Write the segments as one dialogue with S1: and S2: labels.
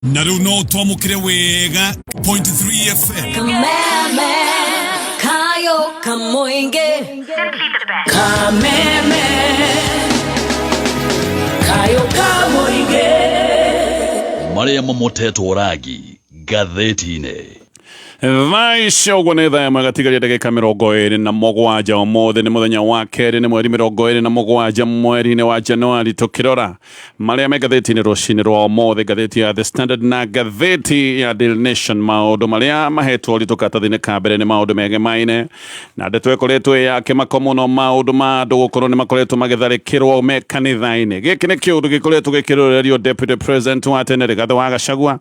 S1: Naruno twamukire wega point 3 FM.
S2: Kameme kayo kamoinge Kameme kayo kamoinge
S3: Maria momoteto oragi gatheti-ini.
S4: Thaisha uguo nĩ thaa ĩmwe gatigaria ndagĩka 27 ũmũthĩ nĩ mũthenya wa kerĩ nĩ mweri 27 mweri-inĩ wa Januari tũkĩrora marĩa me ngathĩti-inĩ rũcinĩ rwa ũmũthĩ ngathĩti ya The Standard na ngathĩti ya Daily Nation maũndũ marĩa mahetwo ũritũ karatathi-inĩ ka mbere nĩ maũndũ megemaine na ndeto ĩkoretwo ĩ ya kĩmako mũno maũndũ ma andũ gũkorwo nĩ makoretwo magĩtharĩkĩrwo makanitha-ini. Gĩkĩ nĩ kĩũndũ gĩkoretwo gĩkĩrorerio Deputy President wa tene Rigathĩ wa Gachagua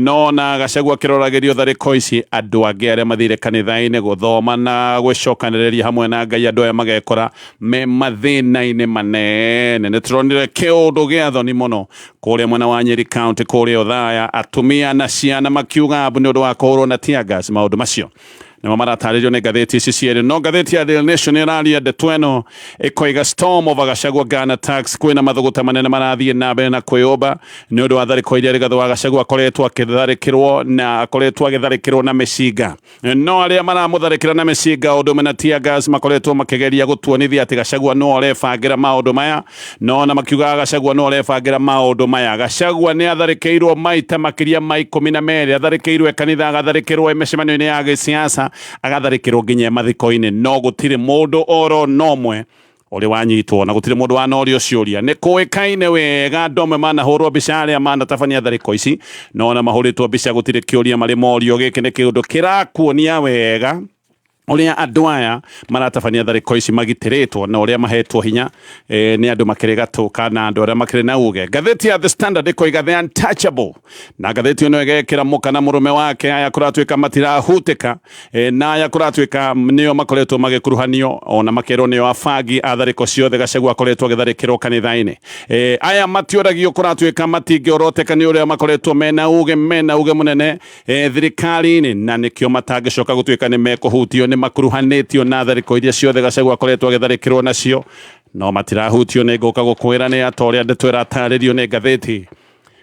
S4: no na Gachagua akĩroragĩrio tharĩko ici andũ angĩ arĩa mathire kanitha-inĩ gũthoma na gwĩcokanĩrĩria hamwe na Ngai andũ aya magekora me mathĩna-inĩ manene. Nĩ tũronire kĩũndũ gĩa thoni mũno kũrĩa mwena wa Nyeri County kũrĩa Othaya atumia na ciana makiuga nĩ ũndũ wa kũhũrwo na tear gas maũndũ macio nĩmo maratarĩrio nĩ ngathĩti ici cierĩ. No ngathĩti ya Daily Nation ĩraria ndeto ĩno ĩkoiga storm of Gachagua gun attacks kwĩna mathũgũta manene marathiĩ na mbere na kwĩyũmba nĩ ũndũ wa tharĩko iria Rigathĩ wa Gachagua akoretwo akĩtharĩkĩrwo na akoretwo agĩtharĩkĩrwo na mĩcinga. No arĩa maramũtharĩkĩra na mĩcinga ũndũ ũmwe na tear gas makoretwo makĩgeria gũtuonithia atĩ Gachagua no arebangĩra maũndũ maya no na makiuga Gachagua no arebangĩra maũndũ maya. Gachagua nĩ atharĩkĩirwo maita makĩria ma 12 atharĩkĩirwo kanitha agatharĩkĩrwo mĩcemanio-inĩ ya gĩsiasa agatharĩkĩrwo nginya mathiko-inĩ no gũtirĩ mũndũ oro nomwe ũrĩ wanyitwo na gũtirĩ mũndũ wanorio ciũria. Nĩ kũĩkaine wega andũ amwe manahũrwo mbica arĩa manatabania tharĩko ici no na mahũrĩtwo mbica gũtirĩ kĩũria marĩ morio. Gĩkĩ nĩ kĩũndũ kĩrakuonia wega ũrĩa andũ aya maratabania tharĩko ici magitĩrĩtwo na ũrĩa mahetwo hinya nĩ andũ makĩrĩ gatũ kana andũ arĩa makĩrĩ na uge. Ngathĩti ya The Standard ĩkoiga the untouchable na ngathĩti ĩno ĩgekĩra mũka na mũrũme wake aya kũratuĩka matirahutĩka na aya kũratuĩka nĩo makoretwo magĩkuruhanio ona makerwo nĩo abangi a tharĩko ciothe Gachagua akoretwo agĩtharĩkĩrwo kanitha-inĩ. Aya matiũragio kũratuĩka matingĩoroteka nĩ ũrĩa makoretwo mena uge mũnene thirikari-inĩ na nĩkĩo matangĩcoka gũtuĩka nĩ mekũhutio nĩ makuruhanĩtio na tharĩko iria ciothe Gachagua akoretwo agĩtharĩkĩrwo nacio no matirahutio. Nĩ ngũka gũkwĩra nĩ ata ũrĩa ndeto ĩratarĩrio nĩ ngathĩti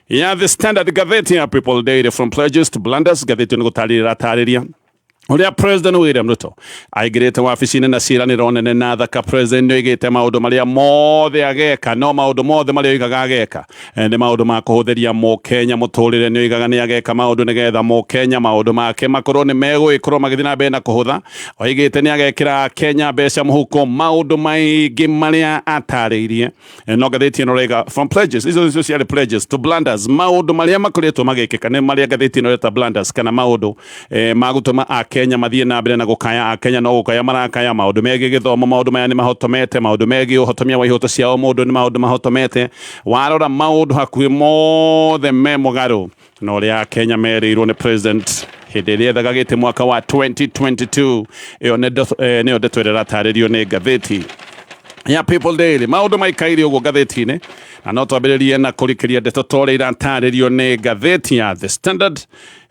S4: ya The Standard ngathĩti ya People Daily from pledges to blunders. Ngathĩti nĩ gũtarĩria ĩratarĩria ũrĩa President William Ruto aingĩrĩte wabici-inĩ na ciĩranĩro nene na thaka. President nĩoigĩte maũndũ marĩa mothe ageka no maũndũ mothe marĩa oigaga ageka nĩ maũndũ ma kũhũthĩria mũkenya mũtũrĩre. Nĩoigaga nĩ ageka maũndũ nĩgetha mũkenya maũndũ make makorwo nĩ megũgĩkorwo magĩthiĩ na mbere na kũhũtha. Oigĩte nĩ agekĩra Kenya mbeca mũhuko maũndũ maingĩ marĩa atarĩirie. No ngathĩti ĩno rega from pledges icio ciarĩ pledges to blunders maũndũ marĩa makoretwo magĩkĩka nĩ marĩa ngathĩti ĩno reta blunders kana maũndũ ma gũtũma Kenya mathiĩ na mbere na gũkaya Kenya no gũkaya marakaya maũndũ megiĩ gĩthomo maũndũ maya nĩ mahotomete maũndũ megiĩ ũhotomia wa ihoto ciao mũndũ nĩ maũndũ mahotomete. Warora maũndũ hakuhĩ mothe me mũgarũ na ũrĩa Kenya merĩirwo nĩ President hĩndĩ ĩrĩa ethaga gĩtĩ mwaka wa 2022. Ĩyo nĩyo ndeto ĩrĩa ĩratarĩrio nĩ ngathĩti ya People Daily. Maũndũ maikaire ũguo ngathĩti-inĩ na no twambĩrĩrie na kũrikĩria ndeto tore iratarĩrio nĩ ngathĩti ya The Standard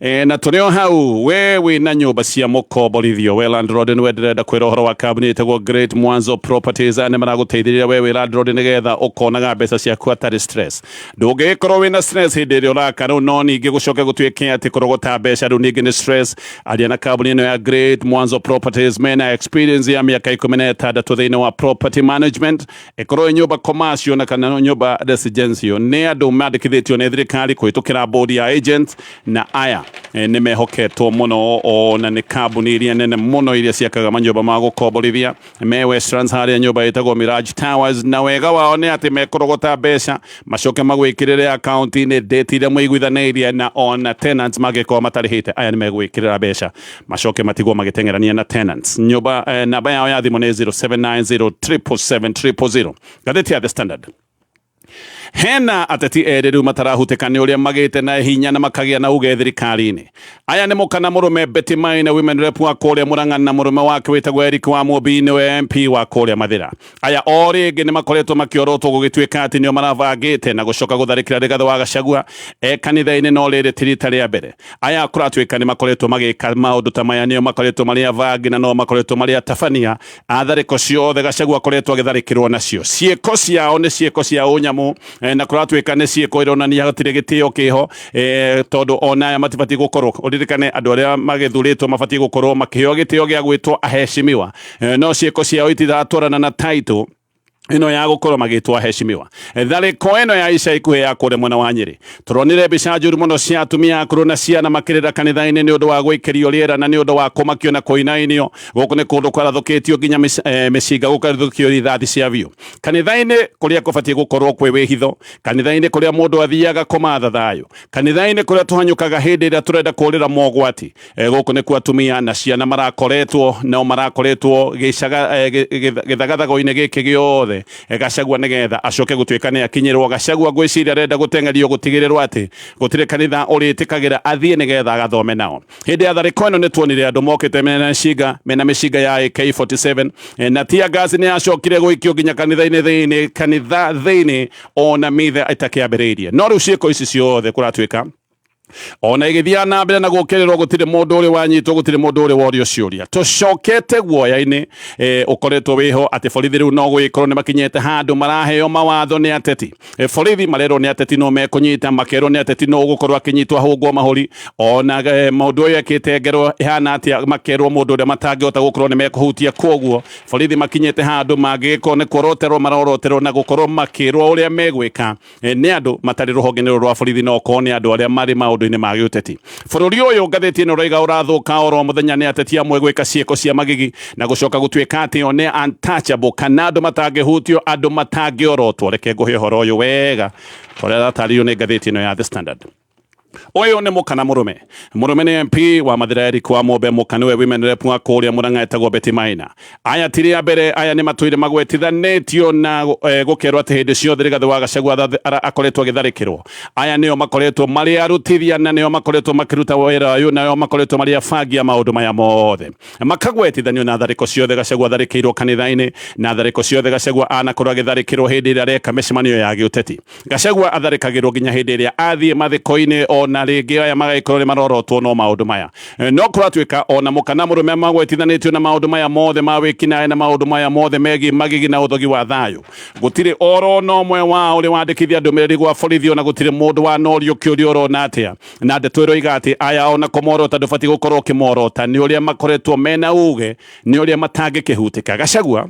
S4: na tũrĩ o hau we wĩna nyũmba cia mũkomborithio we landlord nĩ wenderenda kwĩra ũhoro wa kambuni ĩtagwo Great Mwanzo Properties nĩ maragũteithĩrĩria we wĩ landlord nĩgetha ũkonaga mbeca ciaku atarĩ stress. Ndũngĩkorwo wĩna stress hĩndĩ ĩrĩa ũraka rĩu no ningĩ gũcoka gũtuĩke atĩ kũrogota mbeca rĩu ningĩ nĩ stress. Aria na kambuni ĩno ya Great Mwanzo Properties mena experience ya mĩaka 16 thĩinĩ wa property management. Ĩkorwo nyũmba commercial na kana nyũmba residential nĩ andũ mandĩkithĩtio nĩ thirikari kũhĩtũkĩra board ya agents na aya nĩ mehoketwo mũno ona nĩ kambuni iria nene mũno iria ciakaga manyũmba ma gũkomborithia me Westlands harĩa nyũmba ĩtagwo Mirage Towers. Na wega wao nĩ atĩ mekũrogota mbeca macoke magwĩkĩrĩre akaunti-inĩ date iria mũiguithanĩirie na ona tenants mangĩkorwo matarĩhĩte aya nĩ megwĩkĩrĩra mbeca macoke matigwo magĩteng'erania na tenants. Nyũmba namba yao ya thimũ nĩ 0790777000. Ngathĩti ya The Standard. Hena ateti erĩ rĩu matarahutĩka nĩ ũrĩa magĩte na hinya na makagĩa na uge thirikari-inĩ. Aya nĩ mũkana mũrũme Betty Maina women rep wa kũrĩa Mũrang'a na mũrũme wake wĩtagwo Eric Wamumbi nĩwe MP wa kũrĩa Mathira. Aya o rĩngĩ nĩ makoretwo makĩorotwo gũgĩtuĩka atĩ nĩo maravangĩte na gũcoka gũtharĩkĩra Rigathĩ wa Gachagua kanitha-inĩ no rĩrĩ ti rita rĩa mbere. Aya kũratuĩka nĩ makoretwo magĩka maũndũ ta maya nĩo makoretwo marĩ avangi na no makoretwo marĩ atabania a tharĩko ciothe Gachagua akoretwo agĩtharĩkĩrwo nacio. Ciĩko ciao nĩ ciĩko cia ũnyamũ na kuratwika nä ciäko ironania hatirä gä tä o kä ho tondå ona aya matibatiä gå korwo å ririkane andå arä a magäthurä two mabatiä gå korwo makä heo gä tä o gä a gwä two aheshimiwa no ciäko ciao itiratwarana na title ino ya gukorwo magitwa heshimiwa thariko ino ya ica ikuhi ya kure mwena wa Nyeri turonire mbica njuru muno cia atumia akuru na ciana makirira kanitha-ini ni undu wa gwikirio riera na ni undu wa kumakio na kuinainio guku ni kundu kwarathukitio nginya micinga gukarathukio rithathi cia biu kanitha-ini kuria kubatie gukorwo kwi wihitho kanitha-ini kuria mundu athiaga kumatha thayo kanitha-ini kuria tuhanyukaga hindi iria turenda kurira mogwati guku ni kwa atumia na ciana marakoretwo gicaga githagathago-ini giki giothe Gachagua nigetha acoke gutuika ni akinyirwo Gachagua gwiciria arenda gutengerio gutigirirwo ati gutire kanitha uritikigira athie nigetha agathome nao hindi ya thariko ino ni tuonire andu mokite mena micinga ya AK47 na tia gas ni acokire guikio nginya kanitha thiini ona mithe itakiambiriirie no riu ciiko ici ciothe kuratuika ona igithia na mbere na gukirirwo gutire mundu uri wanyitwo gutire mundu uri worio ciuria tucokete guoya-ini ukoretwo wiho ati borithi riu no gwikorwo ni makinyete handu maraheo mawatho ni ateti borithi marerwo ni ateti no mekunyita makerwo ni ateti no gukorwo akinyitwo ahungwo mahuri ona mundu uyu akitengerwo ihana atia makerwo mundu uria matangihota gukorwo ni mekuhutia koguo borithi makinyete handu mangiko ni kuroroterwo maroroterwo na gukorwo makirwo uria megwika ni andu matari ruhonge rwa borithi no ko ni andu aria mari maundu-ini ma giuteti bururi uyu ngatheti ino roiga urathuka oro muthenya ni ateti amwe gwika cieko cia magigi na gucoka gutuika ati o ni untouchable kana andu matangihutio andu matangiorotwo reke nguhe horo uyu wega uria rataririo ni ngatheti ino ya The Standard Oyo ni mukana murume ni MP wa Mathira kwa Mobe mukana we women rep wa kuria Murang'a etagwo Betty Maina aya tiria mbere aya ni matuire magwetithanitio na gukerwo ati hindi ciothe Rigathi wa Gachagua akoretwo agitharikirwo aya nio makoretwo mari arutithia na nio makoretwo makiruta wira uyu na nio makoretwo mari afangia maundu maya mothe makagwetithanio na thariko ciothe Gachagua tharikirwo kanitha-ini na thariko ciothe Gachagua anakorwo agitharikirwo hindi iria areka micemanio ya giuteti Gachagua atharikagirwo nginya hindi iria athie mathiko-ini ona ringi aya magaikorwo ni marorotwo no maundu maya no kuratuika ona mukana murume magwetithanitio na maundu maya mothe ma wikinae na maundu maya mothe megi magigi na uthogi wa thayo gutire oro no mwe wa uri wandikithia ndumiriri gwa borithi ona gutire mundu wa norio kiurio oro na atia na ndetwiro igati aya ona komorota ndubati gukorwo kimorota ni uria makoretwo mena uge ni uria matangikihutika Gachagua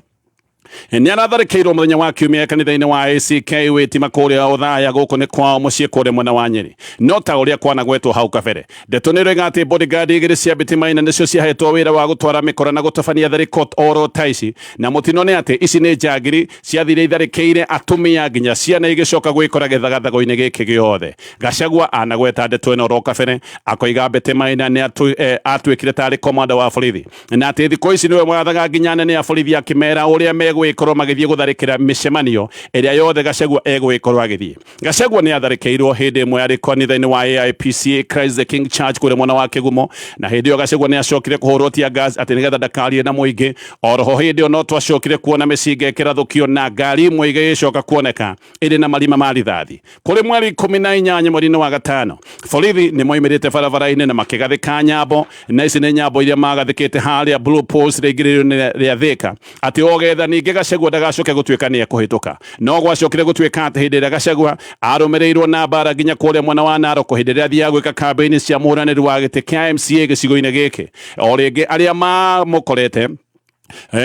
S4: ni aratharikirwo muthenya wa kiumia kanitha-ini wa ACK witima kuria uthaya guku ni kwao mucii kuria mwena wa Nyeri no ta uria kwanagwetwo hau kabere ndeto ni roiga ati bodyguard igiri cia Betty Maina nicio ciahetwo wira wa gutwara mikora na gutabania thariko oro taici na mutino ni ati ici ni njagiri ciathire itharikire atumia nginya ciana igicoka gwikora githagathago-ini giki giothe Gachagua anagweta ndeto ino ro kabere akoiga Betty Maina ni atwikire tari komanda wa borithi na ati thiko ici niwe mwathaga nginya nene ya borithi akimera uria megwikorwo magithie gutharikira micemanio iria yothe Gachagua egwikorwo agithie Gachagua ni atharikirwo hindi imwe ari kanitha-ini wa AIPCA Christ the King Church kuria mwena wa Kigumo na hindi iyo Gachagua ni acokire kuhurwo tia gas ati nigetha ndakarie na muingi oroho hindi iyo no twacokire kuona micinga ikirathukio na ngari imwe igicoka kuoneka iri na marima ma rithathi kuri mweri 18 mweri-ini wa gatano borithi ni moimirite barabara-ini na makigathika nyambo na ici ni nyambo iria magathikite haria Blue Post rigiririo ria Thika ati ogetha ningi Gachagua ndagacoke gutuika ni ekuhituka no gwacokire gutuika ati hindi iria Gachagua arumirirwo na bara nginya kuria mwena wa Narok hindi iria athia gwika campaign cia muhuraniri wa giti kia MCA gicigo-ini giki o ringi aria mamukorete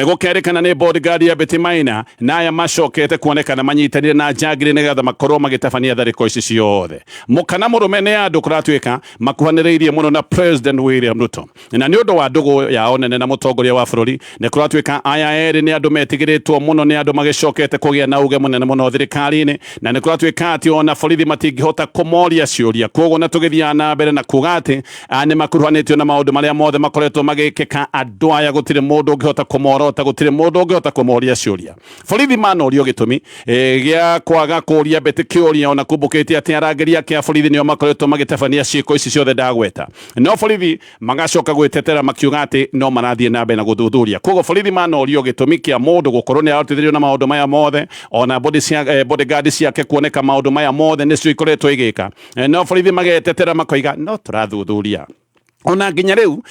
S4: gukerikana ni bodyguard ya Betty Maina na aya macokete kuonekana manyitanire na njagiri nigetha makorwo magitabania thariko ici ciothe mukana murume ni andu kuratuika makuhaniriirie muno na President William Ruto na ni undu wa ndugu yao nene na mutongoria wa bururi ni kuratuika aya eri ni andu metigiritwo muno ni andu magicokete kugia na uge munene muno thirikari-ini na ni kuratuika ati ona borithi matingihota kumoria ciuria koguo na tugithia na mbere na kuga ati ni makuruhanitio na maundu maria mothe makoretwo magikika andu aya gutire mundu ungihota kumorota gutire mundu ungihota kumoria ciuria borithi manorio gitumi gia kwaga kuria Betty kiuria ona kumbukite ati arangeria kia borithi nio makoretwo magitabania ciiko ici ciothe ndagweta no borithi magacoka gwitetera makiuga ati no marathie na mbere na guthuthuria koguo borithi manorio gitumi kia mundu gukorwo ni arutithirio na maundu maya mothe ona bodyguard ciake kuoneka maundu maya mothe nicio ikoretwo igika no borithi magetetera makoiga no turathuthuria ona nginya riu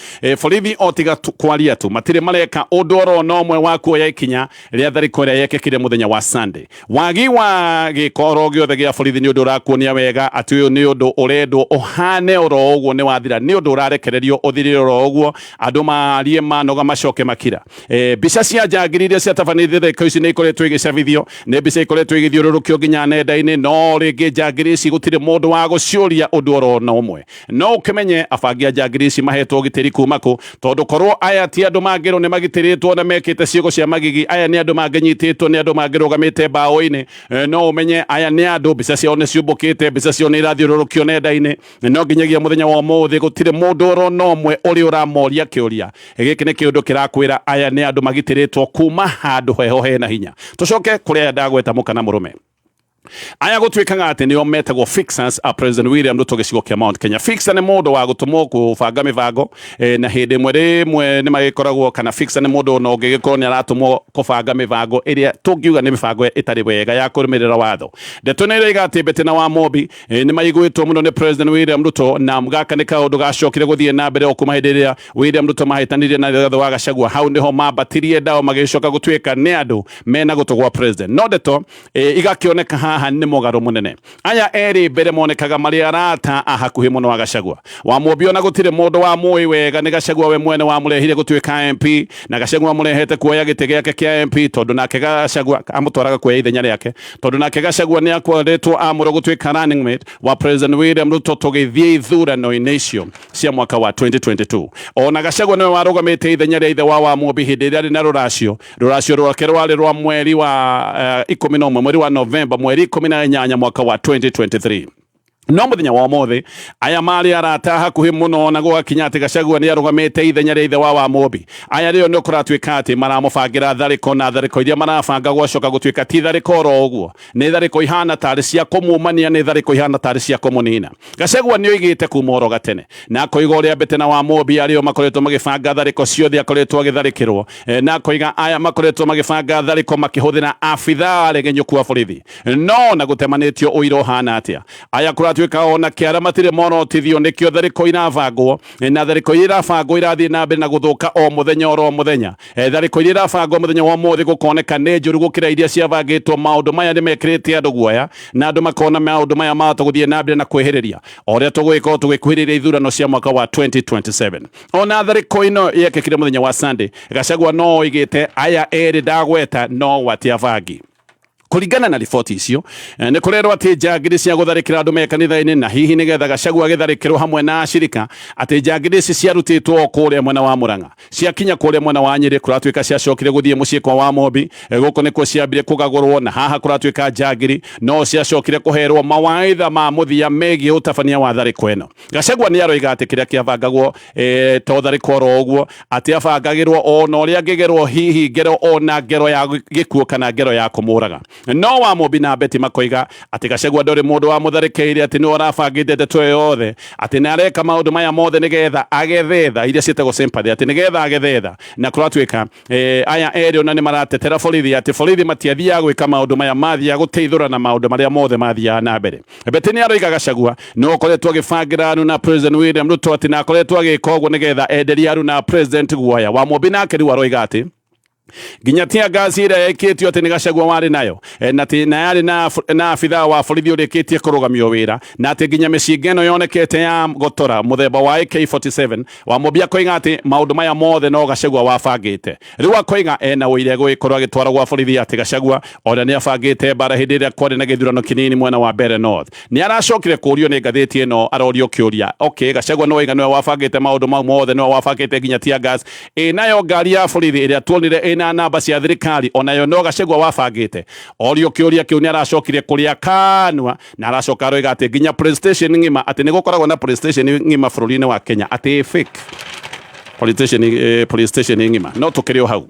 S4: borithi otiga kwaria tu matire mareka odoro no mwe wa kuoya ikinya ria thariko ria yekekire muthenya wa Sunday wagi wa gikoro giothe gia borithi ni undu urakuonia wega ati uyu ni undu urendwo uhane oro uguo ni wathira ni undu urarekererio uthirire oro uguo andu marie manoga macoke makira mbica cia njangiri iria ciatabanĩte thikũ ici nĩ ikoretwo igĩcabithio nĩ mbica ikoretwo igĩthiũrũrũkio nginya nenda-inĩ no rĩngĩ njangiri ici gũtirĩ mũndũ wa gũciũria ũndũ oro na ũmwe no ũkĩmenye abangi a njangiri ici mahetwo ũgitĩri kuma kũ tondũ korwo aya ti andũ mangĩrwo nĩ magitĩrĩtwo na mekĩte ciĩko cia magigi aya nĩ andũ mangĩnyitĩtwo nĩ andũ mangĩrũgamĩte mbaũ-inĩ no ũmenye aya nĩ andũ mbica ciao nĩ ciũmbũkĩte mbica ciao nĩ irathiũrũrũkio nenda-inĩ no nginyagia mũthenya wa ũmũthĩ gũtirĩ mũndũ oro na ũmwe ũrĩa ũramoria kĩũria gĩkĩ nĩ kĩũndũ kĩrakwĩra aya nĩ andũ magitĩrĩtwo kuma handũ heho hena hinya tũcoke kũrĩ aya ndagweta mũkana mũrũme aya gũtuĩkaga atĩ nĩo metagwo fixers a President William Ruto gĩcigo kĩa Mount Kenya fixer nĩ mũndũ wa gũtũmwo kũbanga mĩbango na hĩndĩ ĩmwe rĩmwe nĩ magĩkoragwo kana fixer nĩ mũndũ ona ũngĩgĩkorwo nĩ aratũmwo kũbanga mĩbango ĩrĩa tũngiuga nĩ mĩbango ĩtarĩ wega ya kũrũmĩrĩra watho ndeto nĩ ĩroiga atĩ Betty na Wamumbi nĩ maigwĩtwo mũno nĩ President William Ruto na gaka nĩ kaũndũ gacokire gũthiĩ na mbere o kuma hĩndĩ ĩrĩa William Ruto mahĩtanirie na Rigathĩ wa Gachagua hau nĩho mambatirie ndao magĩcoka gũtuĩka nĩ andũ mena gũtũ gwa president no ndeto igakĩoneka haha nĩ mũgarũ mũnene aya erĩ mbere monekaga marĩ arata a hakuhĩ mũno wa Gachagua Wamumbi ona gũtirĩ mũndũ wa mũĩ wega nĩ Gachagua we mwene wamũrehire gũtuĩka MP na Gachagua amũrehete kuoya gĩtĩ gĩake kĩa MP tondũ nake Gachagua amũtwaraga kuoya ithenya rĩake tondũ nake Gachagua nĩ akoretwo amũrwo gũtuĩka running mate wa President William Ruto tũgĩthiĩ ithurano-inĩ icio cia mwaka wa 2022 ona Gachagua nĩwe warũgamĩte ithenya rĩa ithe wa Wamumbi hĩndĩ ĩrĩa arĩ na rũracio rwake rwarĩ rwa mweri wa 11 mweri wa November mweri 18 mwaka wa 2023 no muthenya wa ũmũthĩ aya marĩ arata hakuhĩ mũno na gũgakinya atĩ Gachagua nĩ arũgamĩte ithenya rĩa ithe wa Wamumbi aya rĩo nĩ kũratuĩka atĩ maramũbangĩra tharĩko na tharĩko iria marabanga gwacoka gũtuĩka ti tharĩko oro ũguo nĩ tharĩko ihana tarĩ cia kũmumania nĩ tharĩko ihana tarĩ cia kũmũnina Gachagua nĩ oigĩte kuma oro gatene na akoiga ũrĩa Betty na Wamumbi arĩo makoretwo magĩbanga tharĩko ciothe akoretwo agĩtharĩkĩrwo na akoiga aya makoretwo magĩbanga tharĩko makĩhũthĩra abithaa aregenyũku a borithi no na gũtemanĩtio ũira ũhana atĩa aya tuĩka ona kĩara matirĩ monotithio nĩkĩo tharĩko irabangwo na tharĩko iria irabangwo irathiĩ na mbere na gũthũka o mũthenya oro mũthenya tharĩko iria irabangwo mũthenya wa ũmũthĩ gũkoneka nĩ njũru gũkĩra iria ciabangĩtwo maũndũ maya nĩ mekĩrĩte andũ guoya na andũ makona maũndũ maya mahota gũthiĩ na mbere na kwĩhĩrĩria o ũrĩa tũgũgĩkorwo tũgĩkuhĩrĩria ithurano cia mwaka wa 2027 ona tharĩko ĩno yekĩkire mũthenya wa Sunday Gachagua no oigĩte aya erĩ ndagweta no watiabangi Kuringana na riboti icio nĩ kũrerwo atĩ njangiri cia gũtharĩkĩra andũ makanitha-inĩ na hihi nĩgetha Gachagua agĩtharĩkĩrwo hamwe na acirika atĩ njangiri ici ciarutĩtwo kũrĩa mwena wa Mũrang'a ciakinya kũrĩa mwena wa Nyĩrĩ kũratuĩka ciacokire gũthiĩ mũciĩ kwa Wamumbi gũkũ nĩkuo ciambire kũgagũrwo na haha kũratuĩka njangiri no ciacokire kũherwo mawaitha ma mũthia megiĩ ũtabania wa tharĩko ĩno Gachagua nĩ aroiga atĩ kĩrĩa kĩabangagwo to tharĩko oro ũguo atĩ abangagĩrwo ona ũrĩa angĩgerwo hihi ngero ona ngero ya gĩkuũ kana ngero ya kũmũraga no Wamumbi na Betty makoiga atĩ Gachagua ndorĩ mũndũ wa mũtharĩkĩire atĩ nĩ arabangĩte ndeto yothe atĩ nĩ areka maũndũ maya mothe nĩgetha agethetha iria ciĩtagwo sympathy atĩ nĩgetha agethetha na kũratuĩka aya erĩ ona nĩ maratetera borithi atĩ borithi matiathiaga gwĩka maũndũ maya mathiaga gũteithũra na maũndũ marĩa mothe mathiaga na mbere Betty nĩ aroiga Gachagua no akoretwo agĩbangĩra anu na President William Ruto atĩ na akoretwo agĩka ũguo nĩgetha enderia anu na President guoya Wamumbi nake rĩu aroiga atĩ nginya tia ngaci ĩrĩa ĩkĩtio atĩ nĩ Gachagua warĩ nayo na yarĩ na abithaa wa borithi ũrĩkĩtie kũrũgamio wĩra na atĩ nginya mĩcinga ĩno yonekete ya gotora mũthemba wa AK47 Wamumbi akoiga atĩ maũndũ maya mothe no Gachagua wabangĩte rĩu akoiga ena ũira gũgĩkorwo agĩtwara gwa borithi atĩ Gachagua ona nĩ abangĩte mbara hĩndĩ ĩrĩa kwarĩ na gĩthurano kĩnini mwena wa Mbeere North nĩ aracokire kũũrio nĩ ngathĩti ĩno arorio kĩũria Gachagua no oiga nĩwe wabangĩte maũndũ mau mothe nĩwe wabangĩte nginya tia gas nayo ngari ya borithi ĩrĩa tuonire na namba cia thirikari onayo no Gachagua wabangĩte orio kĩũria kĩu nĩ aracokire kũrĩa kanua na aracoka aroiga atĩ nginya police station ng'ima atĩ nĩ gũkoragwo na police station ng'ima bũrũri-inĩ wa Kenya atĩ fake police station ng'ima no tũkĩrĩ o hau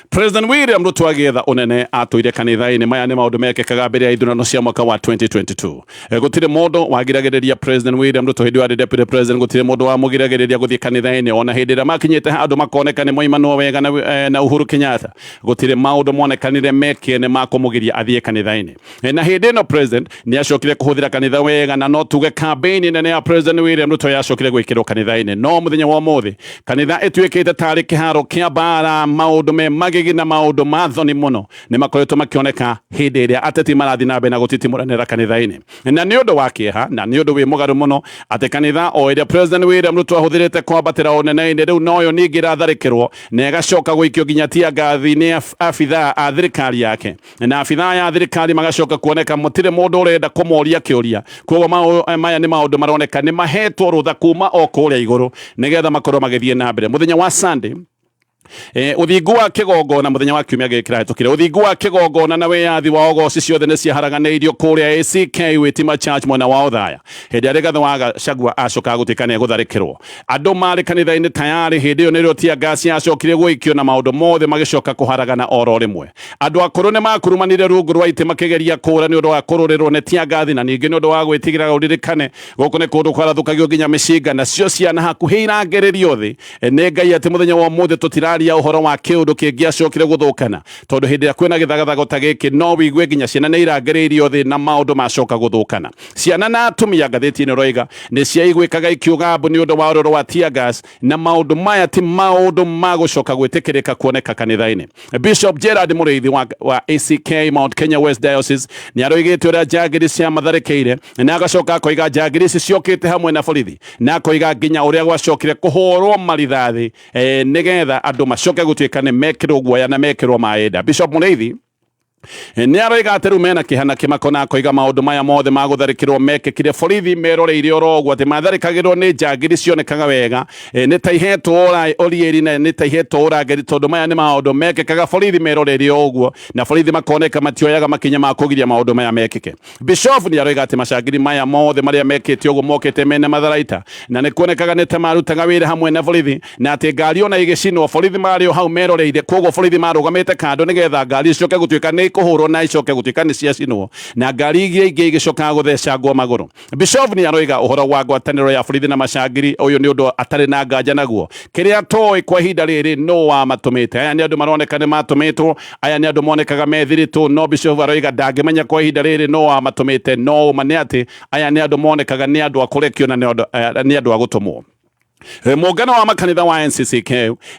S4: President William Ruto agetha unene atũire kanitha-inĩ maya nĩ maũndũ mekĩkaga mbere ya ithurano cia mwaka wa 2022 gũtirĩ mũndũ wagiragĩrĩria President William Ruto hĩndĩ ya deputy president gũtirĩ mũndũ wamũgiragĩrĩria gũthiĩ kanitha-inĩ ona hĩndĩ ĩrĩa makinyĩte handũ makoneka nĩ moimanwo wega na Uhuru Kenyatta gũtirĩ maũndũ monekanire mekĩe nĩ makũmũgiria athiĩ kanitha-inĩ na hĩndĩ ĩno president nĩ acokire kũhũthĩra kanitha wega na no tuge campaign nene ya President William Ruto yacokire gwĩkĩrwo kanitha-inĩ no mũthenya wa ũmũthĩ kanitha ĩtuĩkĩte tarĩ kĩharo kĩa mbara maũndũ me magigi na maũndũ ma thoni mũno nĩ makoretwo makĩoneka hĩndĩ ĩrĩa ateti marathi na mbere na gũtitimũranĩra kanitha-inĩ na nĩ ũndũ wa kĩeha na nĩ ũndũ wĩ mũgarũ mũno atĩ kanitha o ĩrĩa President William Ruto ahũthĩrĩte kwambatĩra ũnene-inĩ rĩu noyo ningĩ ĩratharĩkĩrwo na ĩgacoka gũikio nginya tia ngathi nĩ abithaa a thirikari yake na abithaa ya thirikari magacoka kuoneka mũtirĩ mũndũ ũrenda kũmoria kĩũria koguo maya nĩ maũndũ maroneka nĩ mahetwo rũtha kuma o kũrĩa igũrũ nĩgetha makorwo magĩthiĩ na mbere mũthenya wa Sunday uthingu wa kigongona muthenya wa kiumia gikira hetukire uthingu wa kigongona na wiyathi wa ogoci ciothe ni ciaharaganĩirio kuria ACK Witima Church mwena wa Othaya hindi arĩ gatho wa Gachagua acoka gutika ne gutharĩkĩrwo andũ marĩ kanitha-inĩ tayari hindi ĩyo nĩrĩo tia gas yacokire gũikio na maũndũ mothe magicoka kũharagana oro rĩmwe andũ akũrũ nĩ makurumanire rungu rwa itĩ makĩgeria kũra nĩ ũndũ wa kũrũrĩrwo nĩ tia gas na ningĩ nĩ ũndũ wa gwĩtigĩra ũririkane gũkũ nĩ kũndũ kwarathũkagio nginya mĩcinga nacio ciana hakuhĩ irangĩrĩrio thĩ nĩ Ngai atĩ mũthenya wa ũmũthĩ tũtiraria ũhoro wa kĩũndũ kĩngĩacokire gũthũkana tondũ hĩndĩ ĩrĩa kwĩna gĩthagathago ta gĩkĩ no wĩigue nginya ciana nĩ irangĩrĩirio thĩ na maũndũ macoka gũthũkana ciana na atumia ngathĩti-inĩ roiga nĩ ciaiguĩkaga ikiuga mbu nĩ ũndũ wa ũrũrũ wa tear gas na maũndũ maya ti maũndũ ma gũcoka gwĩtĩkĩrĩka kuoneka kanitha-inĩ Bishop Gerard Mũrĩithi wa ACK Mount Kenya West Diocese nĩ aroigĩte ũrĩa njangiri cia matharĩkĩire na agacoka akoiga njangiri ici ciokĩte hamwe na borithi na akoiga nginya ũrĩa gwacokire kũhũrwo marithathi nĩgetha andũ macoke gũtuĩka nĩ mekĩrwo guoya na mekĩrwo maenda Bishop Mũrĩithi nĩ aroiga atĩ rĩu mena kĩhana kĩmako na akoiga maũndũ maya mothe ma gũtharĩkĩrwo mekĩkire borithi meroreire oro ũguo atĩ matharĩkagĩrwo nĩ njangiri cionekaga wega nĩ ta ihetwo ũriĩri na nĩ ta ihetwo ũrangĩri tondũ maya nĩ maũndũ mekĩkaga borithi meroreire o ũguo na borithi makoneka matioyaga makinya ma kũgiria maũndũ maya mekĩke Bishop nĩ aroiga atĩ macangiri maya mothe marĩa mekĩte ũguo mokĩte mena matharaita na nĩ kuonekaga nĩ ta marutaga wĩra hamwe na borithi na atĩ ngari ona igĩcinwo borithi marĩ o hau meroreire koguo borithi marũgamĩte kando nĩgetha ngari icoke gũtuĩka nĩ kuhurwo na icoke gutuika ni ciacinwo na ngari iria ingĩ igĩcoka gũthecangwo magũrũ Bishop nĩ aroiga ũhoro wa ngwatanĩro ya borithi na macangiri ũyũ nĩ ũndũ atarĩ na nganja naguo kĩrĩa toĩ kwa ihinda rĩrĩ no wa matũmĩte aya nĩ andũ maroneka nĩ matũmĩtwo aya nĩ andũ monekaga methiritwo no Bishop aroiga ndangĩmenya kwa ihinda rĩrĩ no wa matũmĩte no ma nĩ atĩ aya nĩ andũ monekaga nĩ andũ a kũrekio na nĩ andũ a gũtũmwo Muungano wa makanitha wa NCCK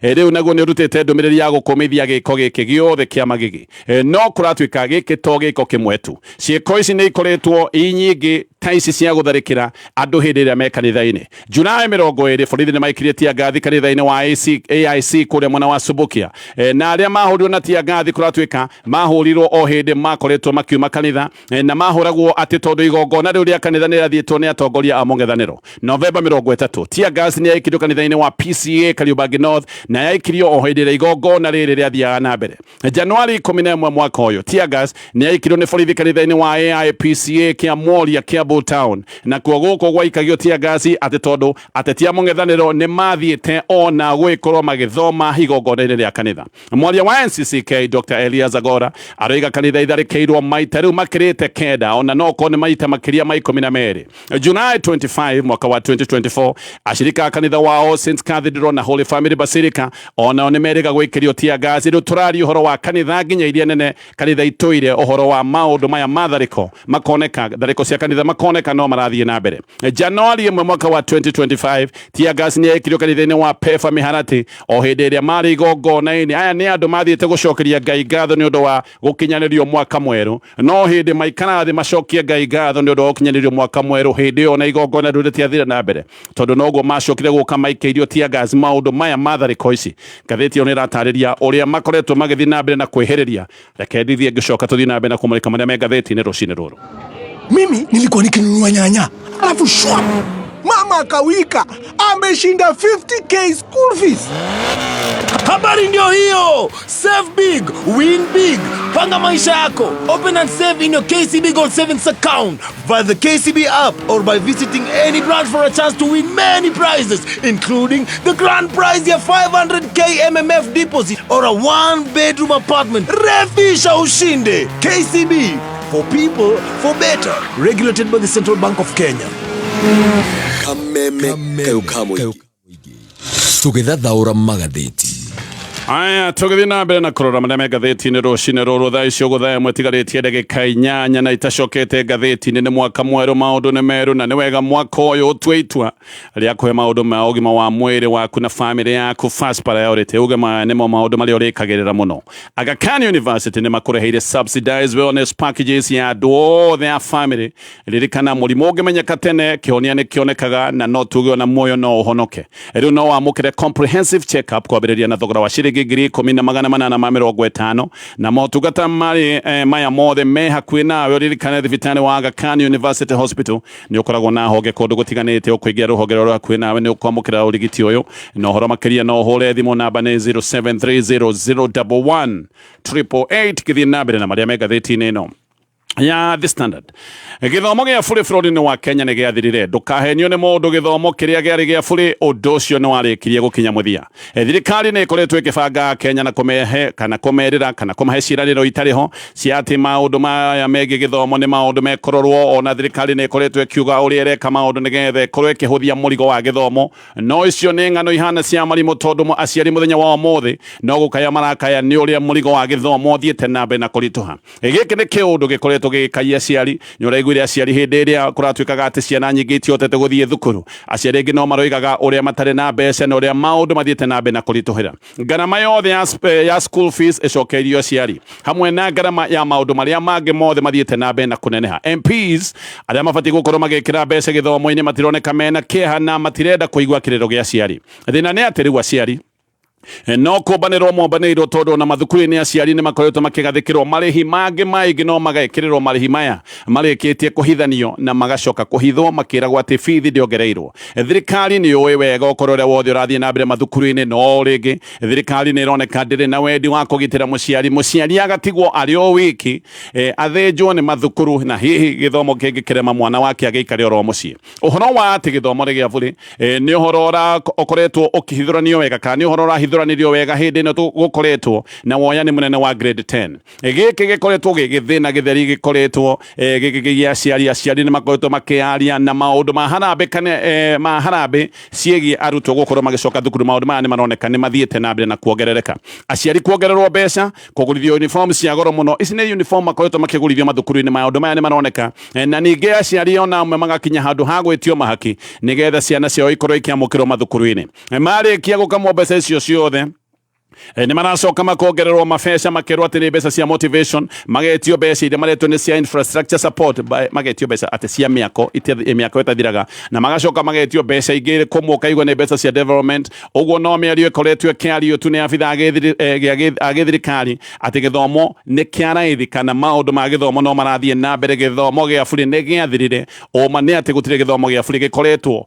S4: rĩu naguo nĩ ũrutĩte ndũmĩrĩri ya gũkũmithia gĩko gĩkĩ gĩothe kĩa magigi no kũratuĩka gĩkĩ to gĩko kĩmwe tu ciĩko ici nĩ ikoretwo nyingĩ ta ici cia gũtharĩkĩra andũ hĩndĩ ĩrĩa me kanitha-inĩ Julai 20 borithi nĩ maikirie tia ngathi kanitha-inĩ wa AIC kũrĩa mwena wa Subukia na arĩa mahũrirwo na tia ngathi kũratuĩka mahũrirwo o hĩndĩ makoretwo makiuma kanitha na mahũragwo atĩ tondũ igongona rĩu rĩa kanitha nĩ rĩathiĩtwo nĩ atongoria a mũng'ethanĩro November 30 tia ngathi nĩ yaikirio kanitha-inĩ wa PCA Kariobangi North na yaikirio o hĩndĩ ĩrĩa igongona rĩrĩ rĩathiaga na mbere Januari 11 mwaka ũyũ tia gas nĩ yaikirio nĩ borithi kanitha-inĩ wa AIPCA kĩa Mworia Kiambu Town na kuo gũkũ gwaikagio tia gas atĩ tondũ ateti a mũng'ethanĩro nĩ mathiĩte ona gwĩkorwo magĩthoma igongona-inĩ rĩa kanitha mwaria wa NCCK Dr. Elias Agora aroiga kanitha itharĩkĩirwo maita rĩu makĩrĩte kenda ona no korwo nĩ maita makĩria ma 12 July 25 mwaka wa 2024 ashirika kanitha wa All Saints Cathedral na Holy Family Basilica ona nĩ merĩga gwĩkĩrio tia gas rĩu tũraria ũhoro wa kanitha nginya iria nene kanitha itũire ũhoro wa maũndũ maya matharĩko makoneka tharĩko cia kanitha makoneka no marathiĩ na mbere Januari 1 mwaka wa 2025 tia gas nĩ yaikirio kanitha-inĩ wa Pefa Miharati o hĩndĩ ĩrĩa marĩ igongona-inĩ aya nĩ andũ mathiĩte gũcokeria Ngai ngatho nĩ ũndũ wa gũkinyanĩrio mwaka mwerũ no hĩndĩ maikara thĩ macokie Ngai ngatho nĩ ũndũ wa gũkinyanĩrio mwaka mwerũ hĩndĩ ĩyo na igongona rĩu rĩtiathire na mbere tondũ noguo macokire gũka maikĩirio tia gas maũndũ maya matharĩko ici ngathĩti ĩyo nĩ ĩratarĩria ũrĩa makoretwo magĩthiĩ na mbere na kwĩhĩrĩria reke ndithiĩ ngĩcoka tũthiĩ na mbere na kũmũrĩka marĩa me ngathĩti-inĩ rũcinĩ rũrũ
S5: Mimi nilikuwa nikinunua nyanya alafu shwa mama akawika ameshinda 50k school fees Habari ndio hiyo. Save big, win big. Panga maisha yako. Open and save in your KCB Gold Savings account via the KCB app or by visiting any branch for a chance to win many prizes, including the grand prize ya 500k MMF deposit or a 1-bedroom apartment. Refisha ushinde. KCB, for people, for better. Regulated by the Central Bank of Kenya.
S6: Tũgĩthathaũra magathĩti.
S4: Aya, tũgĩthiĩ na mbere na kũrora marĩa me ngathĩti-inĩ rũcinĩ rũrũ thaa icio gũthaa ĩmwe ĩtigarĩtie ndagĩka 8 na itacokete ngathĩti-inĩ. Nĩ mwaka mwerũ, maũndũ nĩ merũ, na nĩ wega mwaka ũyũ ũtue itua rĩa kũhe maũndũ ma ũgima wa mwĩrĩ waku na family yaku first priority. Ũgima nĩmo maũndũ marĩa ũrĩkagĩrĩra mũno. Aga Khan University nĩ makũreheire subsidized wellness packages ya andũ othe a family. Ririkana mũrimũ ũngĩmenyeka tene, kĩhonia nĩ kĩonekaga na no tuge ona muoyo no ũhonoke. Rĩu no wamũkĩre comprehensive check up kwambĩrĩria na thogora wa ciringi 10,850 na motungata maya mothe me hakuhĩ nawe. Ririkana thibitarĩ wa Aga Khan University Hospital nĩ ũkoragwo na honge kũndũ gũtiganĩte. Ũkũingĩra rũhonge rũrũ hakuhĩ nawe nĩ ũkwamũkĩra ũrigiti ũyũ. Na ũhoro makĩria no ũhũre thimũ namba nĩ 0730018888. Gĩthiĩ na mbere na marĩa me ngathĩti-inĩ ĩno ya The Standard. Gĩthomo gĩa bũrĩ bũrũri-inĩ wa Kenya nĩ gĩathirire. Ndũkahenio nĩ mũndũ gĩthomo kĩrĩa gĩarĩ gĩa bũrĩ, ũndũ ũcio nĩ warĩkirie gũkinya mũthia. Thirikari nĩ ĩkoretwo ĩkĩbanga Kenya na kũmehe kana kũmerĩra kana kũmahe ciĩranĩro itarĩ ho cia atĩ maũndũ maya megiĩ gĩthomo nĩ maũndũ mekororwo. Ona thirikari nĩ ĩkoretwo ĩkiuga ũrĩa ĩreka maũndũ nĩgetha ĩkorwo ĩkĩhũthia mũrigo wa gĩthomo. No icio nĩ ng'ano ihana cia marimũ, tondũ aciari mũthenya wa ũmũthĩ no gũkaya marakaya nĩ ũrĩa mũrigo wa gĩthomo ũthiĩte na mbere na kũritũha. Gĩkĩ nĩ kĩũndũ gĩkoretwo gĩkaia aciari. Nĩ ũraiguire aciari hĩndĩ ĩrĩa kũratuĩkaga atĩ ciana nyingĩ itihotete gũthiĩ thukuru. Aciari aingĩ no maroigaga ũrĩa matarĩ na mbeca na ũrĩa maũndũ mathiĩte na mbere na kũritũhĩra. Ngarama yothe ya school fees ĩcokeirio aciari, hamwe na ngarama ya maũndũ marĩa mangĩ mothe mathiĩte na mbere na kũneneha. MPs arĩa mabatiĩ gũkorwo magĩkĩra mbeca gĩthomo-inĩ matironeka mena kĩeha na matirenda kũigua kĩrĩro gĩa aciari. Thĩna nĩ atĩ rĩu aciari no kũmbanĩrwo mombanĩirwo, tondũ na mathukuru-inĩ aciari nĩ makoretwo makĩgathĩkĩrwo marĩhi mangĩ maingĩ, no magekĩrĩrwo marĩhi maya marĩkĩtie kũhithanio na magacoka kũhithwo makĩragwo atĩ bithi ndĩongereirwo. Thirikari nĩ yũĩ wega ũkorwo ũrĩa wothe ũrathiĩ na mbere mathukuru-inĩ, no rĩngĩ thirikari nĩ ĩroneka ndĩrĩ na wendi wa kũgitĩra mũciari agatigwo arĩ o wiki athĩnjwo nĩ mathukuru na hihi gĩthomo kĩngĩkĩrema mwana wake agĩikare oro mũciĩ. Ũhoro wa atĩ gĩthomo nĩ gĩa bũrĩ nĩ ũhoro ũkoretwo ũkĩhithũranio wega, kana nĩ ũhoro ũrahithũranĩrio wega hĩndĩ ĩno gũkoretwo na woyani mũnene wa grade 10. Gĩkĩ gĩkoretwo gĩgĩthĩna gĩtheri, gĩkoretwo gĩgĩgia aciari nĩ makoretwo makĩaria na maũndũ ma harambe ciĩgiĩ arutwo gũkorwo magĩcoka thukuru. Maũndũ maya nĩ maroneka nĩ mathiĩte na mbere na kuongerereka. Aciari kuongererwo mbeca, kũgũrithio uniform cia goro mũno. Ici nĩ uniform makoretwo makĩgũrithio mathukuru-inĩ. Maũndũ maya nĩ maroneka na ningĩ aciari ona amwe magakinya handũ ha gwĩtio mahaki nĩgetha ciana ciao ikorwo ikiamũkĩrwo mathukuru-inĩ. Marĩkia gũkamwo mbeca icio ciothe nĩ maracoka makongererwo mabeca, makerwo atĩ nĩ mbeca cia motivation, magetio mbeca iria maretwo nĩ cia infrastructure support, magetio mbeca atĩ cia mĩako ĩtathiraga, na magacoka magetio mbeca ingĩ kũmũka igwa nĩ mbeca cia development. Ũguo no mĩario ĩkoretwo ĩkĩario tu nĩ abitha a gĩthirikari atĩ gĩthomo nĩ kĩa raithi, kana maũndũ ma gĩthomo no marathiĩ na mbere. Gĩthomo gĩa bũrĩ nĩ gĩathirire. Ũma nĩ atĩ gũtirĩ gĩthomo gĩa bũrĩ gĩkoretwo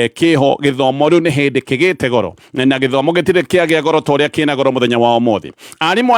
S4: kĩho. Gĩthomo rĩu nĩ hĩndĩ kĩgĩte goro, na gĩthomo gĩtirĩ kĩagĩa goro ta ũrĩa kĩna goro mũthenya wa ũmũthĩ. Arimũ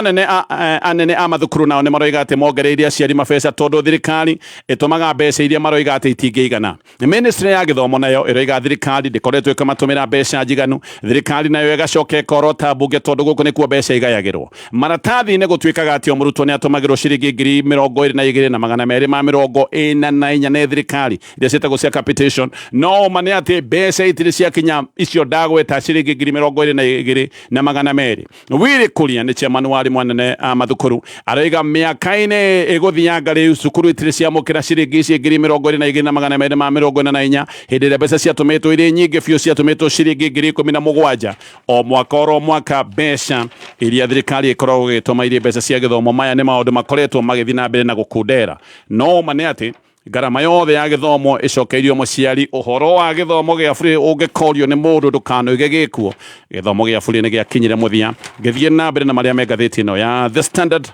S4: anene a mathukuru nao nĩ maroiga atĩ mongereire aciari mabeca, tondũ thirikari ĩtũmaga mbeca iria maroiga atĩ itingĩigana. Ministry ya gĩthomo nayo ĩroiga thirikari ndĩkoretwo ĩkĩmatũmĩra mbeca njiganu. Thirikari nayo ĩgacoka ĩkorota mbunge, tondũ gũkũ nĩkuo mbeca igayagĩrwo. Maratathi-inĩ gũtuĩkaga atĩ o mũrutwo nĩ atũmagĩrwo ciringi 22,244 nĩ thirikari iria ciĩtagwo cia capitation. No ma nĩ atĩ mbeca itirĩ ciakinya icio ndagweta ciringi 22,200. Wili Kuria nĩ chairman wa arimũ anene a mathukuru aroiga mĩaka-inĩ ĩgũthianga rĩu cukuru itirĩ ciamũkĩra ciringi ici 22,244 hĩndĩ ĩrĩa mbeca ciatũmĩtwo irĩ nyingĩ biũ, ciatũmĩtwo ciringi 17,000 o mwaka oro mwaka. Mbeca iria thirikari ĩkoragwo ĩgĩtũma irĩ mbeca cia gĩthomo. Maya nĩ maũndũ makoretwo magĩthiĩ na mbere na gũkundera. No ma nĩ atĩ ngarama yothe ya gĩthomo ĩcokeirio mũciari. Ũhoro wa gĩthomo gĩa bũrĩ ũngĩkorio nĩ mũndũ ndũkanoige gĩkuo. Gĩthomo gĩa bũrĩ nĩ gĩakinyire mũthia. Gĩthiĩ na mbere na marĩa me ngathĩti ĩno ya The Standard.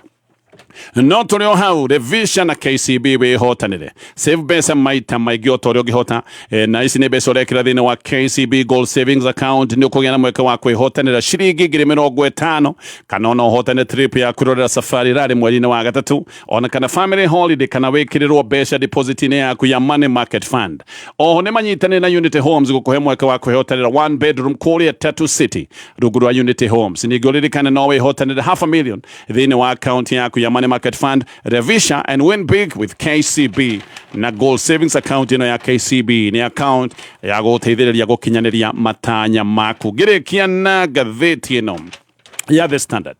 S4: no tå rä o hau revision na KCB wä hotanä save mbeca maita maingä o ta å rä å ngä hota na ici nä mbeca å rekä ra thä inä wa KCB gold savings account nä å kå gä a na mweke wa kwä hotanä ra ciringi 50,000 kana ona å hotane trip ya kå rorera safari rarä mweri-inä wa gatatu ona kana family holiday kana wä kä rä rwo mbeca deposit-inä yaku ya money market fund oho nä manyitanä na Unity Homes gå kå he mweke wa kwä hotanä ra 1 bedroom kå rä a Tatu City rungu rwa Unity Homes ningä å rä rikane no wä hotanä ra $500,000 thä inä wa account yaku ya money market fund revisha and win big with KCB na gold savings account ino ya KCB ni account ya guteithĩrĩria gukinyanĩria matanya maku ngĩrĩkia na ngathĩti ino ya The Standard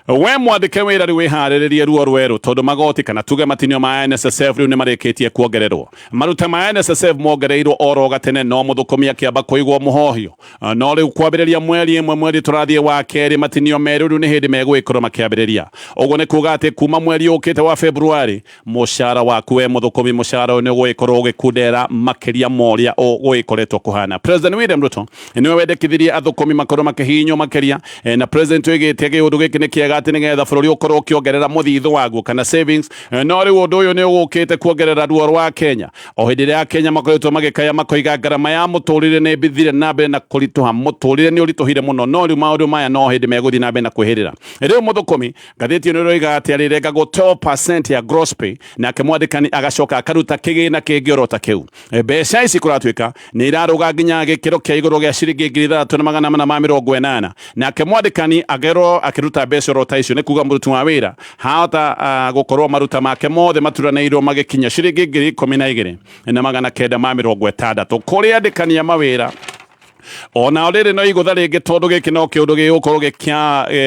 S4: we mwandĩke wĩra rĩ wĩharĩrĩrie ruo rwerũ tondũ magoti kana tuge matinio ma NSSF rĩu nĩ marĩkĩtie kuongererwo maruta ma NSSF mongereirwo oro gatene no mũthũkũmia kĩamba kũigwo mũhohio no rĩu kwambĩrĩria mweri ĩmwe mweri tũrathiĩ wa kerĩ matinio merũ rĩu nĩ hĩndĩ megwĩkorwo makĩambĩrĩria ũguo nĩ kuga atĩ kuma mweri ũkĩte wa February mũcara waku we mũthũkũmi mũcara ũyũ nĩ ũgũgĩkorwo ũgĩkundera makĩria moria ũgũgĩkoretwo kũhana President William Ruto nĩwe wendekithirie athũkũmi makorwo makĩhinywo makĩria na President oigĩte gĩũndũ gĩkĩ nĩ kĩega atĩ nĩgetha bũrũri ũkorwo ũkĩongerera mũthithũ waguo kana savings no rĩu ũndũ ũyũ nĩ ũgũkĩte kuongerera ruo rwa Kenya o hĩndĩ ĩrĩa Kenya makoretwo magĩkaya makoiga ngarama ya mũtũrĩre nĩ mbithire na mbere na kũritũha mũtũrĩre nĩ ũritũhire mũno no rĩu maũndũ maya no hĩndĩ megũthiĩ na mbere na kwĩhĩrĩra rĩu mũthũkũmi ngathĩti ĩno ĩroiga atĩ arĩrengagwo 12% ya gross pay nake mwandĩkani agacoka akaruta kĩgĩna kĩngĩ oro ta kĩu mbeca ici kũratuĩka nĩ irarũga nginya gĩkĩro kĩa igũrũ gĩa ciringi 3,480 nake mwandĩkani agerwo akĩruta mbeca oro ta icio nĩ kuga mũruti wa wĩra hahota gũkorwo maruta make mothe maturanĩirwo magĩkinya ciringi 12,960 kũrĩ andĩkania mawĩra ona rĩrĩ no igũtha rĩngĩ tondũ gĩkĩ no kĩũndũ gĩgũkorwo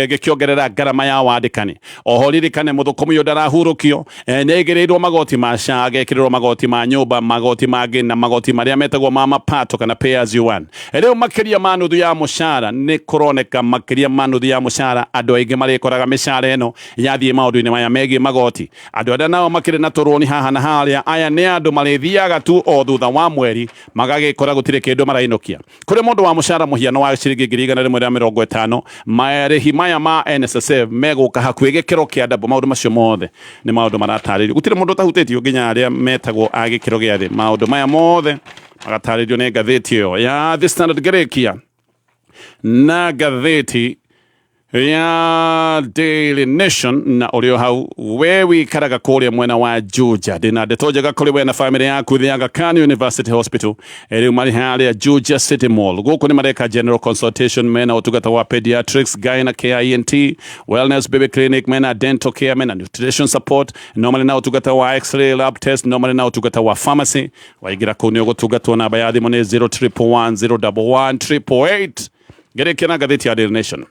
S4: gĩkĩongerera ngarama ya wandĩkani oho ririkane mũthũkũmi ũyũ ndarahurũkio nĩ aigĩrĩirwo magoti ma SHA agekĩrĩrwo magoti ma nyũmba magoti mangĩ na magoti marĩa metagwo ma mapato kana pay as you earn rĩu makĩria ma nuthu ya mũcara nĩ kũroneka makĩria ma nuthu ya mũcara andũ aingĩ marĩkoraga mĩcara ĩno yathiĩ maũndũ-inĩ maya megiĩ magoti andũ arĩa nao makĩrĩ na tũrũni haha na harĩa aya nĩ andũ marĩthiaga tu o thutha wa mweri magagĩkora gũtirĩ kĩndũ marainũkia kũrĩ mũndũ wa mũcara mũhiano wa ciringi 150 marĩhi maya ma NSSF megũka hakuhĩ gĩkĩro kĩa ndabo maũndũ macio mothe nĩ maũndũ maratarĩrio gũtirĩ mũndũ ũtahutĩtio nginya arĩa metagwo a gĩkĩro gĩa thĩ maũndũ maya mothe magatarĩrio nĩ ngathĩti ĩyo ya The Standard ngĩrĩkia na ngathĩti ya Daily Nation na ũrĩo hau we wĩikaraga kũrĩa mwena wa Juja ndĩna ndeto njega kũrĩ we na famĩlĩ yaku thĩ Aga Khan University Hospital rĩu marĩ harĩa Juja City Mall gũkũ nĩ mareka general consultation mena ũtungata wa pediatrics gyna care ENT wellness baby clinic mena dental care mena nutrition support no marĩ na ũtungata wa x-ray lab test no marĩ na ũtungata wa pharmacy waingĩra kũu nĩ ũgũtungatwo namba ya thimũ nĩ 0311018888 ngĩrĩkia na ngathĩti ya Daily Nation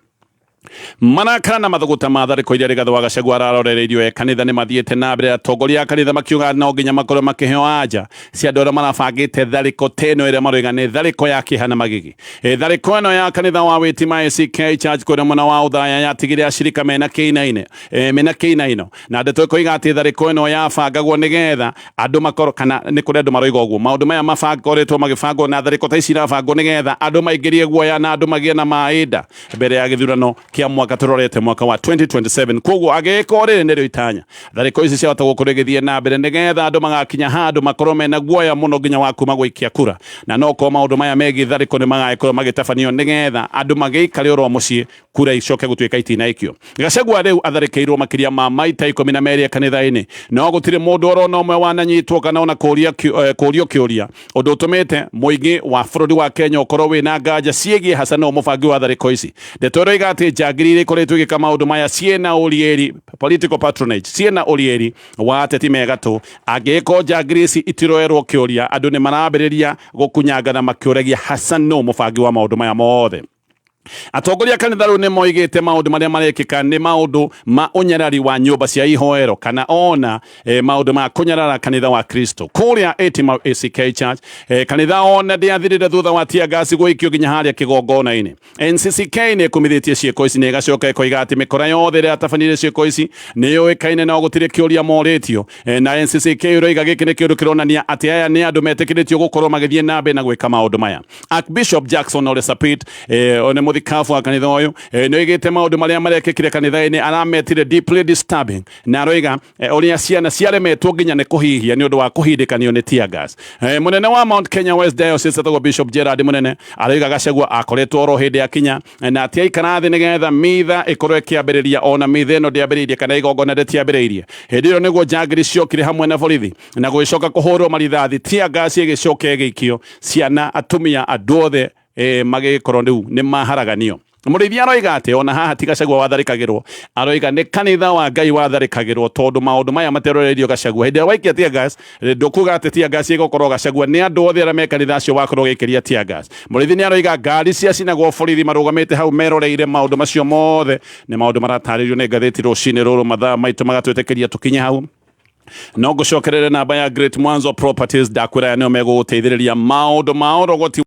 S4: manakana na mathuguta ma thariko iria rigatho wa Gachagua ararorereirio kanitha nĩ mathiĩte na mbere atongoria a kanitha makiuga no nginya makorwo makĩheo anja cia andũ arĩa marabangĩte thariko teno ĩrĩa maroiga nĩ thariko ya kĩhana magigi thariko ĩno ya kanitha wa wĩtima ACK Church kũrĩa mwena wa ũthaya yatigire acirika mena kĩinaino na ndeto ĩkoiga atĩ thariko ĩno yabangagwo nĩgetha andũ makorwo kana nĩ kũrĩ andũ maroiga ũguo maũndũ maya mabangoretwo magĩbangwo na thariko ta ici irabangwo nĩgetha andũ maingĩrie guoya na andũ magĩe na maĩnda mbere ya gĩthurano kia mwaka tũrorete mwaka wa 2027 koguo agĩka ũrĩrĩ nĩrĩo itanya thariko ici ciahota gũkorwo igĩthiĩ na mbere nĩgetha andũ magakinya handũ makorwo mena guoya mũno nginya wa kuma gũikia kura na no ko maũndũ maya megiĩ thariko nĩ magagĩkorwo magĩtabanio nĩgetha andũ magĩikare oro mũciĩ kura icoke gũtuĩka itinaikio Gachagua rĩu atharĩkĩirwo makĩria ma maita 12 kanitha-inĩ no gũtirĩ mũndũ oro no ũmwe wananyitwo kana ona kũũrio kĩũria ũndũ ũtũmĩte mũingĩ wa bũrũri wa Kenya ũkorwo wĩna nganja ciĩgiĩ hasa no mũbangi wa thariko ici ndeto ĩroiga atĩ njangiri ikoretwo igĩka maũndũ maya ciĩna ũriĩri political patronage ciĩna ũriĩri wa ateti megatũ angĩkorwo njangiri ici itiroerwo kĩũria andũ nĩ marambĩrĩria gũkunyanga na makĩũragia hasa no mũbangi wa maũndũ maya mothe atongoria kanitha rĩu nĩ moigĩte maũndũ marĩa marekĩka nĩ maũndũ ma ũnyarari wa nyũmba cia ihoero kana ona maũndũ ma kũnyarara kanitha wa Kristo kũrĩa itemi ACK Church kanitha ona ndĩathirire thutha wa tia gasi gũikio nginya harĩa kĩgongona-inĩ NCCK nĩ ĩkũmithĩtie ciĩko ici nĩ ĩgacoka ĩkoiga atĩ mĩkora yothe ĩrĩa yatabanire ciĩko ici nĩ yũĩkaine no gũtirĩ kĩũria morĩtio na NCCK ĩroiga gĩkĩ nĩ kĩũndũ kĩronania atĩ aya nĩ andũ metĩkĩrĩtio gũkorwo magĩthiĩ na mbere na gwĩka maũndũ maya Archbishop Jackson Ole Sapit muthikabu wa kanitha uyu no igite maundu maria marekekire kanitha-ini arametire deeply disturbing na aroiga uria ciana ciaremetwo nginya ni kuhihia ni undu wa kuhindikanio ni tear gas. Munene wa Mount Kenya West Diocese atagwo Bishop Gerard Munene aroiga Gachagua akoretwo oro hindi akinya na atia ikarathi nigetha mitha ikorwo ikiambiriria ona mitha ino ndiambiriirie kana igongona nditiambiriirie. Hindi iyo niguo njangiri ciokire hamwe na borithi na gwicoka kuhurwo marithathi tear gas igicoka igikio ciana atumia andu othe magikorwo riu ni maharaganio. Murithi aroiga ati ona haha ti Gachagua watharikagirwo, aroiga ni kanitha wa Ngai watharikagirwo tondu maundu maya materoreirio Gachagua hindi waikia tear gas ndukuga ati tear gas igukorwo Gachagua ni andu othe aria me kanitha acio wakorwo gikiria tear gas. Murithi ni aroiga ngari cia cinagwo borithi marugamite hau meroreire maundu macio mothe ni maundu marataririo ni ngatheti rucini ruru mathaa maitu magatwitikiria tukinye hau. No gucokerere namba ya Great Mwanzo Properties ndakwira nio meguguteithiriria maundu ma urogoti